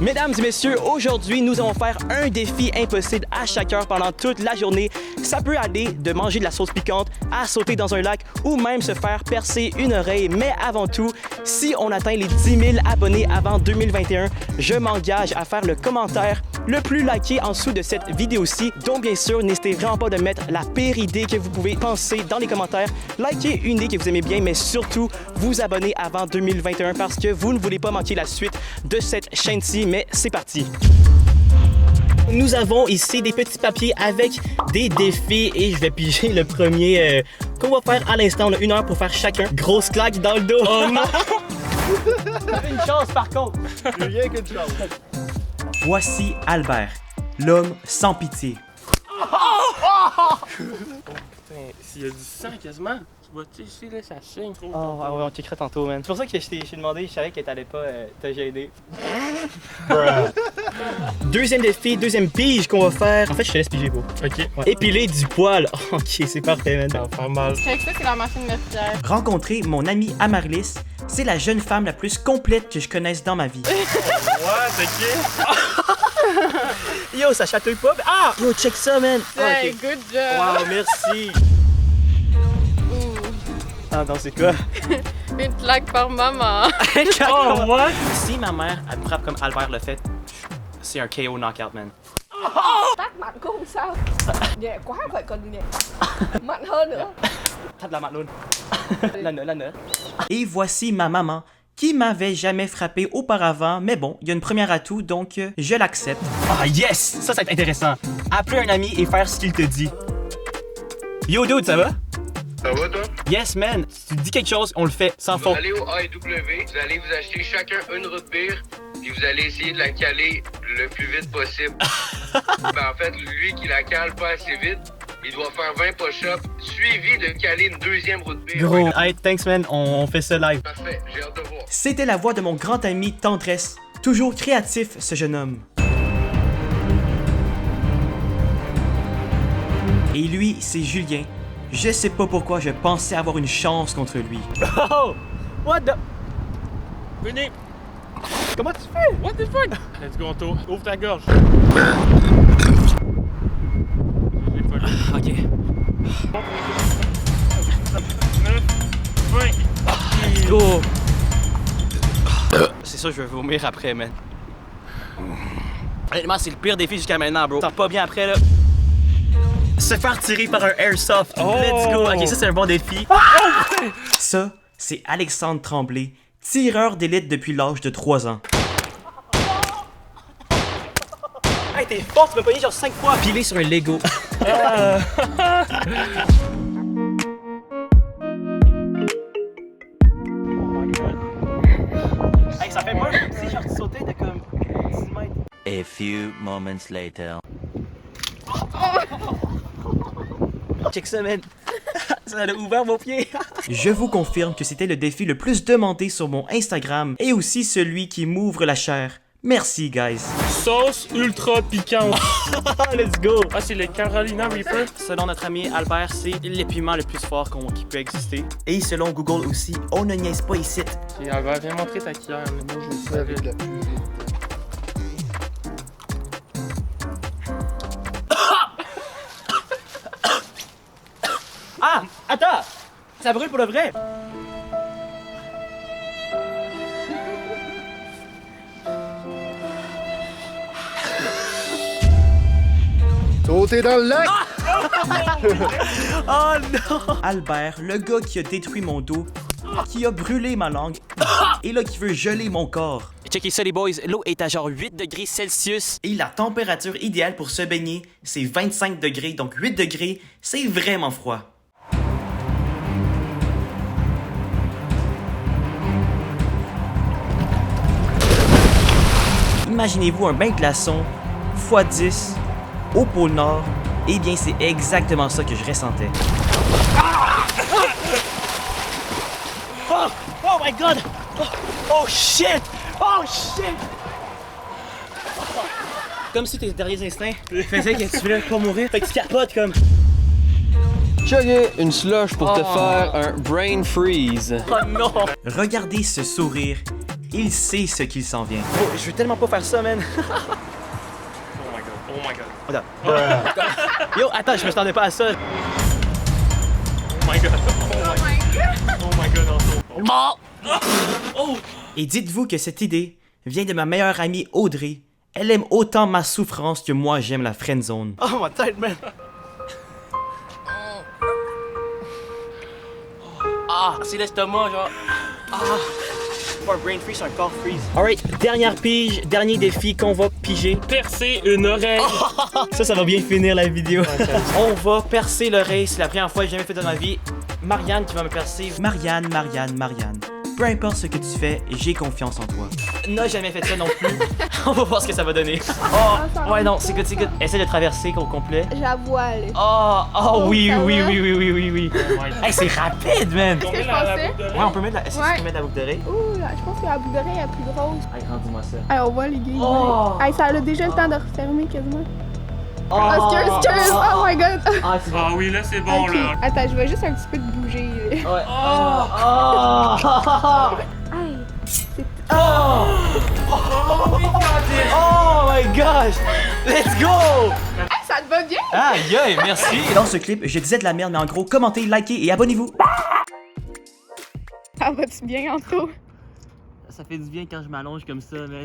Mesdames et messieurs, aujourd'hui, nous allons faire un défi impossible à chaque heure pendant toute la journée. Ça peut aller de manger de la sauce piquante à sauter dans un lac ou même se faire percer une oreille. Mais avant tout, si on atteint les 10 000 abonnés avant 2021, je m'engage à faire le commentaire le plus liké en dessous de cette vidéo-ci. Donc, bien sûr, n'hésitez vraiment pas de mettre la pire idée que vous pouvez penser dans les commentaires. Likez une idée que vous aimez bien, mais surtout, vous abonnez avant 2021 parce que vous ne voulez pas manquer la suite de cette chaîne-ci. Mais c'est parti! Nous avons ici des petits papiers avec des défis et je vais piger le premier qu'on va faire à l'instant. On a 1 heure pour faire chacun. Grosse claque dans le dos. Oh non! Une chance par contre. Rien qu'une chance. Voici Albert, l'homme sans pitié. S'il y a du sang quasiment, tu vois, tu sais, là, ça saigne trop. Oh, ouais, on t'écrit tantôt, man. C'est pour ça que je t'ai demandé, je savais que t'allais pas te gêner. Deuxième défi, deuxième pige qu'on va faire. En fait, je te laisse piger, beau. Ok. Ouais. Épiler du poil. Ok, c'est parfait, man. Ça va faire mal. Je sais que ça, c'est la machine mercière. Rencontrer mon amie Amarlis, c'est la jeune femme la plus complète que je connaisse dans ma vie. Ouais, ok. Yo, ça chatouille pas. Ah! Yo, check ça, man. Hey, Ok. good job. Wow, merci. Ouh. Ah non, c'est quoi? Une claque par maman. Oh, what? Si ma mère, elle me frappe comme Albert l'a fait, c'est un KO knockout, man. Tát mạnh cũng không sao. Nhẹ quá phải còn nhẹ. Mạnh hơn nữa. Tape la mateloune. La note. Et voici ma maman, qui m'avait jamais frappé auparavant, mais bon, il y a une première atout, donc je l'accepte. Ah yes! Ça va être intéressant. Appeler un ami et faire ce qu'il te dit. Yo dude, ça va? Ça va, toi? Yes man, si tu dis quelque chose, on le fait sans Vous faute. allez au AEW, vous allez vous acheter chacun une route bière, puis vous allez essayer de la caler le plus vite possible. Ben, en fait, lui qui la cale pas assez vite, il doit faire 20 push-ups, suivi de caler une deuxième route bière. Gros, hey, thanks man, on fait ça live. Parfait, j'ai hâte de voir. C'était la voix de mon grand ami Tendresse, toujours créatif ce jeune homme. Et lui, c'est Julien. Je sais pas pourquoi je pensais avoir une chance contre lui. Oh! What the... Venez. Comment tu fais? What the fuck? Let's go, Anto. Ouvre ta gorge. J'ai pas lu. Ok. 9, 20. Let's go! C'est ça, je vais vomir après, man. Honnêtement, c'est le pire défi jusqu'à maintenant, bro. Sens pas bien après, là. Se faire tirer par un airsoft. Oh! Let's go! Ok, ça, c'est un bon défi. Ça, c'est Alexandre Tremblay, tireur d'élite depuis l'âge de 3 ans. Hey, t'es fort, tu m'as pogné genre 5 fois. Pilé sur un Lego. Hey, ça fait mal si genre tu sautais de comme 10 mètres. A few moments later. Check ça, man. Ça a ouvert mon pied. Je vous confirme que c'était le défi le plus demandé sur mon Instagram et aussi celui qui m'ouvre la chair. Merci, guys. Sauce ultra piquante. Let's go. Ah, c'est le Carolina Reaper. Selon notre ami Albert, c'est l'épiment le plus fort qui peut exister. Et selon Google aussi, on ne niaise pas ici. Ok, Albert, viens montrer ta cuillère. Mais moi, je le savais. Avec la purée. Ah! Attends! Ça brûle pour le vrai! Sauter dans le lac! Oh non! Albert, le gars qui a détruit mon dos, qui a brûlé ma langue, et là qui veut geler mon corps. Checkez ça les boys, l'eau est à genre 8 degrés Celsius. Et la température idéale pour se baigner, c'est 25 degrés, donc 8 degrés, c'est vraiment froid. Imaginez-vous un bain de glaçons, x10, au pôle Nord, eh bien c'est exactement ça que je ressentais. Oh my god! Oh shit! Oh shit! Comme si tes derniers instincts faisaient que tu voulais pas mourir, fait que tu capotes comme... Chugger une slush pour te faire un brain freeze. Oh non! Regardez ce sourire. Il sait ce qu'il s'en vient. Oh, je veux tellement pas faire ça, man. Oh my god, oh my god. Attends. Yo, attends, je me attendais pas à ça. Oh my god, oh my god. Oh my god, Oh! Et dites-vous que cette idée vient de ma meilleure amie Audrey. Elle aime autant ma souffrance que moi j'aime la friendzone. Oh ma tête, man! Ah, c'est l'estomac, genre. Ah! Pas un brain freeze, c'est un corps freeze. Alright, dernière pige, dernier défi qu'on va piger. percer une oreille. Ça va bien finir la vidéo. On va percer l'oreille, c'est la première fois que j'ai jamais fait de ma vie. Marianne qui va me percer. Marianne. Peu importe ce que tu fais, j'ai confiance en toi. N'a jamais fait ça non plus. On va voir ce que ça va donner. Oh, ouais, non, c'est good. Essaie de traverser au complet. J'avoue, elle. Oh, oui. ça va? Oui. Hey, c'est rapide, man. Qu'est-ce que je pensais? Ouais, on peut mettre la. Est-ce que tu peux mettre la boucle d'oreille? Ouh, là, je pense que la boucle d'oreille est plus grosse. Hey, rends-moi ça. Allez, on voit les gars. Oh! Hey, ça a déjà le temps de refermer quasiment. Oh, Excuse. Oh my god. Ah, c'est bon. Ah oui, là c'est bon Ok, là. attends, je vais juste un petit peu te bouger. Ouais. Hey, c'est... Oh my gosh! Let's go! Hey, ça te va bien? Aïe, merci! Dans ce clip, je disais de la merde, mais en gros, commentez, likez et abonnez-vous. Ça va-tu bien, Anto? Ça fait du bien quand je m'allonge comme ça, man.